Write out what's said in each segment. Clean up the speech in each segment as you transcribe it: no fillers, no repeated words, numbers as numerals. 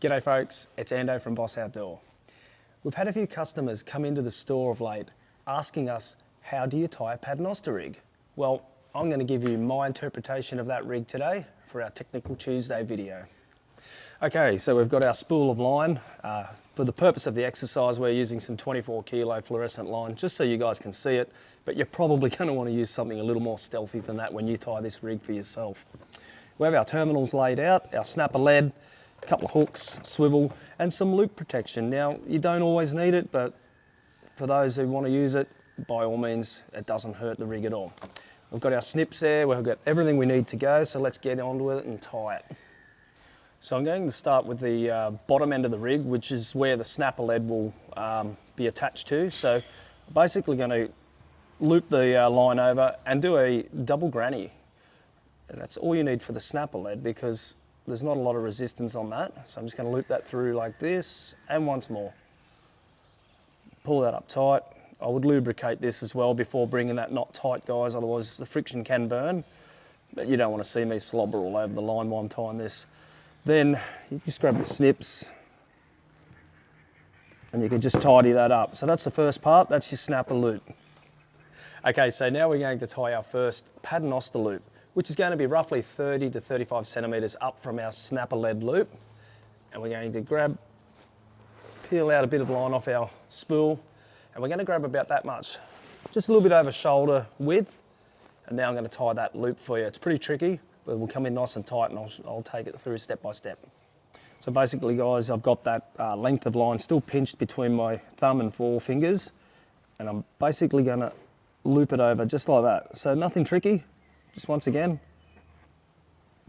G'day folks, it's Ando from Boss Outdoor. We've had a few customers come into the store of late asking us, how do you tie a paternoster rig? Well, I'm going to give you my interpretation of that rig today for our Technical Tuesday video. Okay, so we've got our spool of line. For the purpose of the exercise, we're using some 24 kilo fluorescent line, just so you guys can see it, but you're probably going to want to use something a little more stealthy than that when you tie this rig for yourself. We have our terminals laid out, our snapper lead, a couple of hooks, swivel, and some loop protection. Now, you don't always need it, but for those who want to use it, by all means, it doesn't hurt the rig at all. We've got our snips there, we've got everything we need to go, so let's get onto it and tie it. So I'm going to start with the bottom end of the rig, which is where the snapper lead will be attached to. So basically going to loop the line over and do a double granny. And that's all you need for the snapper lead because there's not a lot of resistance on that. So I'm just going to loop that through like this and once more. Pull that up tight. I would lubricate this as well before bringing that knot tight, guys, otherwise the friction can burn. But you don't want to see me slobber all over the line while I'm tying this. Then you just grab the snips and you can just tidy that up. So that's the first part, that's your snapper loop. Okay, so now we're going to tie our first paternoster loop, which is going to be roughly 30 to 35 centimeters up from our snapper lead loop. And we're going to peel out a bit of line off our spool, and we're going to grab about that much, just a little bit over shoulder width. And now I'm going to tie that loop for you. It's pretty tricky, but we'll come in nice and tight and I'll take it through step by step. So basically, guys, I've got that length of line still pinched between my thumb and forefingers, and I'm basically going to loop it over just like that. So nothing tricky, just once again,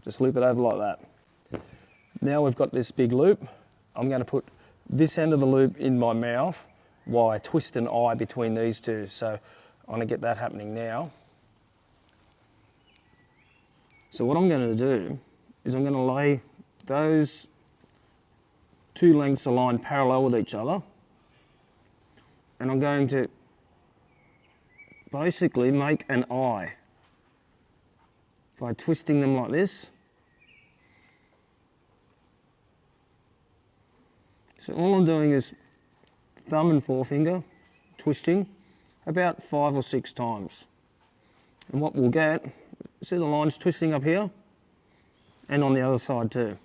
just loop it over like that. Now we've got this big loop. I'm going to put this end of the loop in my mouth while I twist an eye between these two. So I'm going to get that happening now. So what I'm going to do is I'm going to lay those two lengths of line parallel with each other, and I'm going to basically make an eye by twisting them like this. So all I'm doing is thumb and forefinger twisting about 5 or 6 times. And what we'll get, see the lines twisting up here and on the other side too.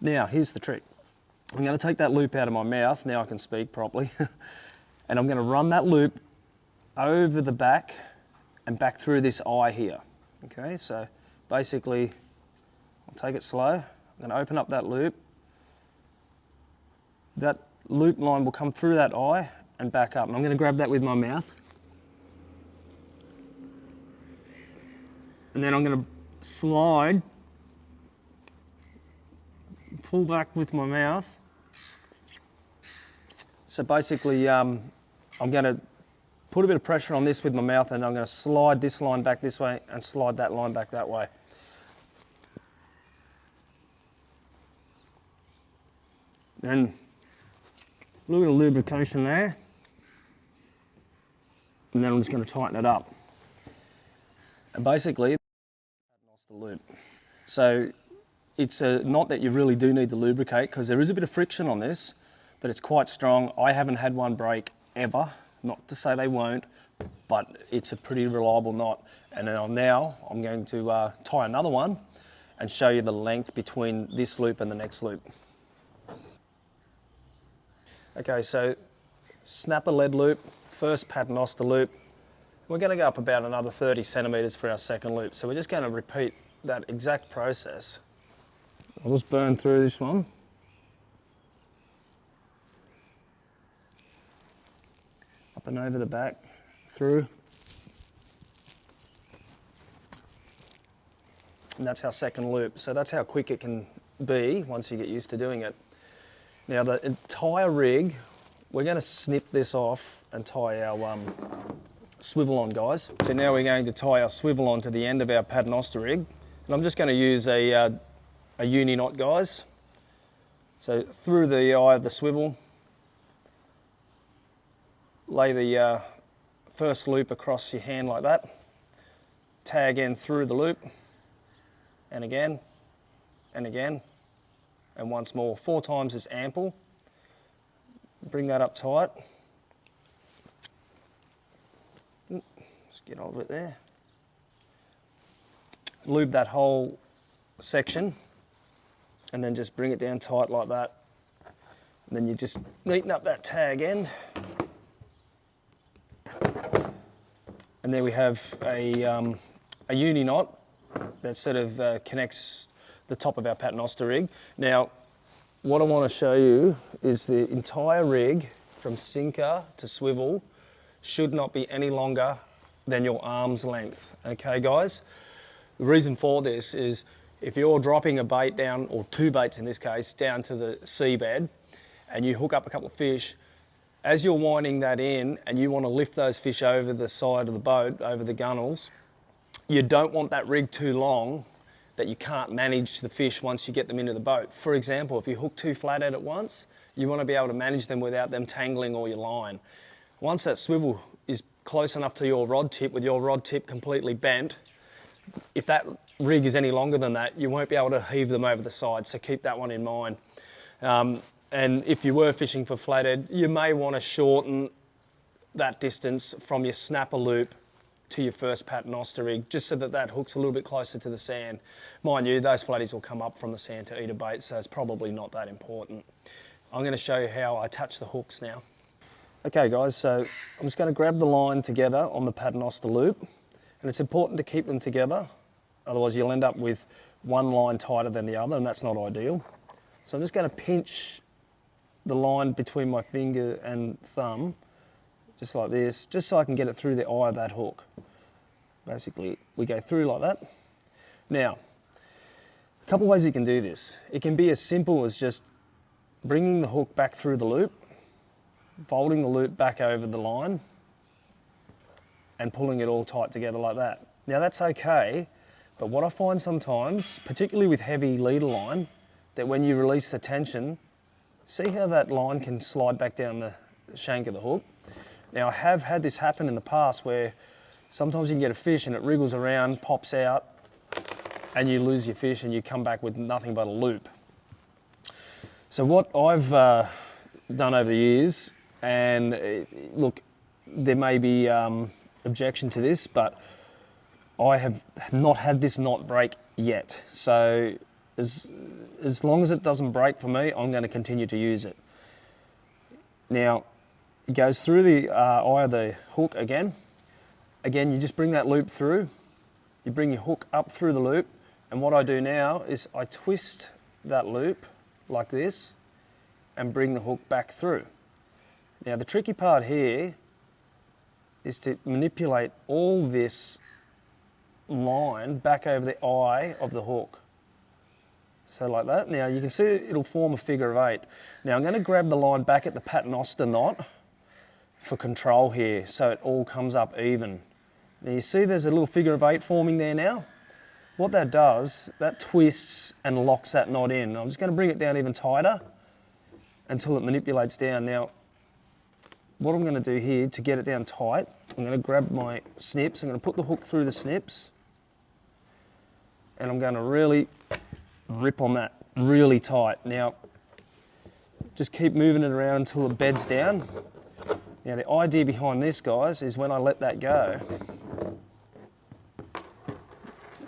Now here's the trick. I'm going to take that loop out of my mouth, now I can speak properly, and I'm going to run that loop over the back and back through this eye here. Okay, so basically I'll take it slow. I'm going to open up that loop. That loop line will come through that eye and back up, and I'm going to grab that with my mouth. And then I'm going to slide, pull back with my mouth. So basically I'm going to put a bit of pressure on this with my mouth, and I'm going to slide this line back this way and slide that line back that way. Then a little bit of lubrication there, and then I'm just going to tighten it up. And basically, the loop. So it's a knot that you really do need to lubricate because there is a bit of friction on this, but it's quite strong. I haven't had one break ever, not to say they won't, but it's a pretty reliable knot. And now I'm going to tie another one and show you the length between this loop and the next loop. Okay, so snapper lead loop, first paternoster loop. We're going to go up about another 30 centimeters for our second loop. So we're just going to repeat that exact process. I'll just burn through this one. Up and over the back, through. And that's our second loop. So that's how quick it can be once you get used to doing it. Now the entire rig, we're going to snip this off and tie our swivel on, guys. So now we're going to tie our swivel on to the end of our paternoster rig. And I'm just going to use a uni knot, guys. So through the eye of the swivel, lay the first loop across your hand like that, tag in through the loop, and again, and again, and once more. 4 times is ample. Bring that up tight. Let's get over it there. Lube that whole section and then just bring it down tight like that. And then you just neaten up that tag end. And there we have a uni knot that sort of connects the top of our paternoster rig. Now, what I want to show you is the entire rig from sinker to swivel should not be any longer than your arm's length. Okay, guys? The reason for this is if you're dropping a bait down, or 2 baits in this case, down to the seabed, and you hook up a couple of fish, as you're winding that in and you want to lift those fish over the side of the boat, over the gunnels, you don't want that rig too long that you can't manage the fish once you get them into the boat. For example, if you hook 2 flathead at once, you want to be able to manage them without them tangling all your line. Once that swivel is close enough to your rod tip, with your rod tip completely bent, if that rig is any longer than that, you won't be able to heave them over the side, so keep that one in mind. And if you were fishing for flathead, you may want to shorten that distance from your snapper loop to your first paternoster rig, just so that that hook's a little bit closer to the sand. Mind you, those flatties will come up from the sand to eat a bait, so it's probably not that important. I'm going to show you how I attach the hooks now. Okay guys, so I'm just going to grab the line together on the paternoster loop, and it's important to keep them together, otherwise you'll end up with one line tighter than the other, and that's not ideal. So I'm just going to pinch the line between my finger and thumb, just like this, just so I can get it through the eye of that hook. Basically, we go through like that. Now, a couple of ways you can do this. It can be as simple as just bringing the hook back through the loop, folding the loop back over the line, and pulling it all tight together like that. Now that's okay, but what I find sometimes, particularly with heavy leader line, that when you release the tension, see how that line can slide back down the shank of the hook? Now I have had this happen in the past where sometimes you can get a fish and it wriggles around, pops out, and you lose your fish and you come back with nothing but a loop. So what I've done over the years, and look, there may be objection to this, but I have not had this knot break yet. So as long as it doesn't break for me, I'm going to continue to use it. Now, it goes through the eye of the hook again. Again, you just bring that loop through. You bring your hook up through the loop. And what I do now is I twist that loop like this and bring the hook back through. Now, the tricky part here is to manipulate all this line back over the eye of the hook. So like that. Now you can see it'll form a figure of 8. Now I'm going to grab the line back at the paternoster knot for control here, so it all comes up even. Now you see there's a little figure of 8 forming there now. What that does, that twists and locks that knot in. I'm just going to bring it down even tighter until it manipulates down. Now what I'm going to do here to get it down tight, I'm going to grab my snips, I'm going to put the hook through the snips, and I'm going to really rip on that really tight. Now, just keep moving it around until it beds down. Now, the idea behind this, guys, is when I let that go,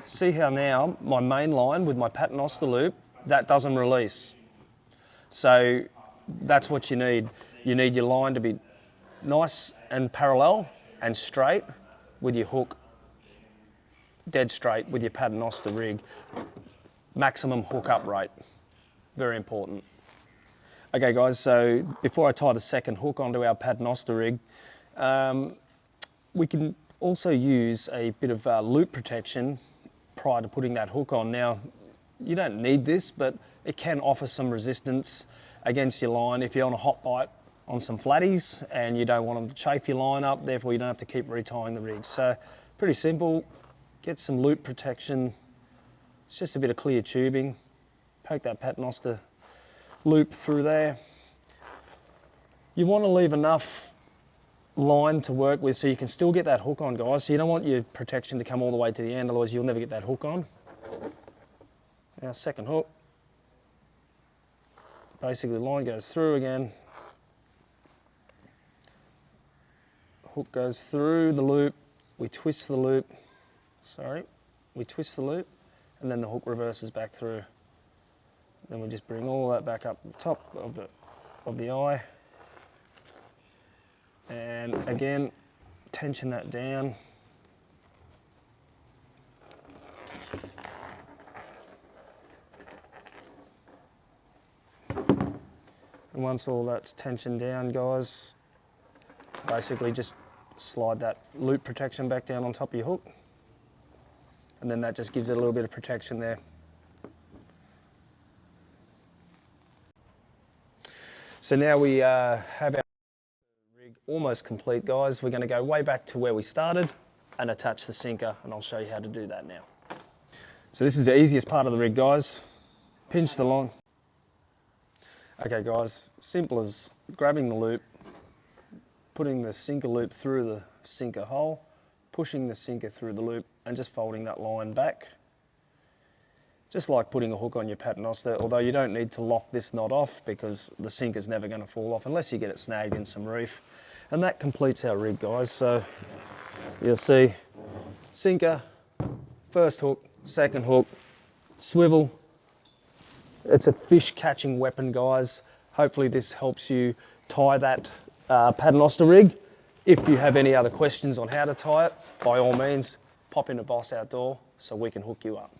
see how now my main line with my paternoster loop, that doesn't release. So that's what you need. You need your line to be nice and parallel and straight with your hook dead straight with your paternoster rig. Maximum hook up rate, very important. Okay guys, so before I tie the second hook onto our paternoster rig, we can also use a bit of loop protection prior to putting that hook on. Now, you don't need this, but it can offer some resistance against your line if you're on a hot bite on some flatties and you don't want to chafe your line up, therefore you don't have to keep retying the rig. So pretty simple, get some loop protection. It's just a bit of clear tubing. Poke that paternoster loop through there. You want to leave enough line to work with so you can still get that hook on, guys. So you don't want your protection to come all the way to the end, otherwise you'll never get that hook on. Now, second hook. Basically, line goes through again. Hook goes through the loop. We twist the loop. We twist the loop, and then the hook reverses back through. Then we just bring all that back up to the top of the eye. And again, tension that down. And once all that's tensioned down, guys, basically just slide that loop protection back down on top of your hook. And then that just gives it a little bit of protection there. So now we have our rig almost complete, guys. We're going to go way back to where we started and attach the sinker, and I'll show you how to do that now. So this is the easiest part of the rig, guys. Pinch the line. Okay guys, simple as grabbing the loop, putting the sinker loop through the sinker hole, pushing the sinker through the loop, and just folding that line back. Just like putting a hook on your paternoster, although you don't need to lock this knot off because the sinker's never going to fall off unless you get it snagged in some reef. And that completes our rig, guys. So you'll see sinker, first hook, second hook, swivel. It's a fish catching weapon, guys. Hopefully this helps you tie that paternoster rig. If you have any other questions on how to tie it, by all means, pop into Boss Outdoor so we can hook you up.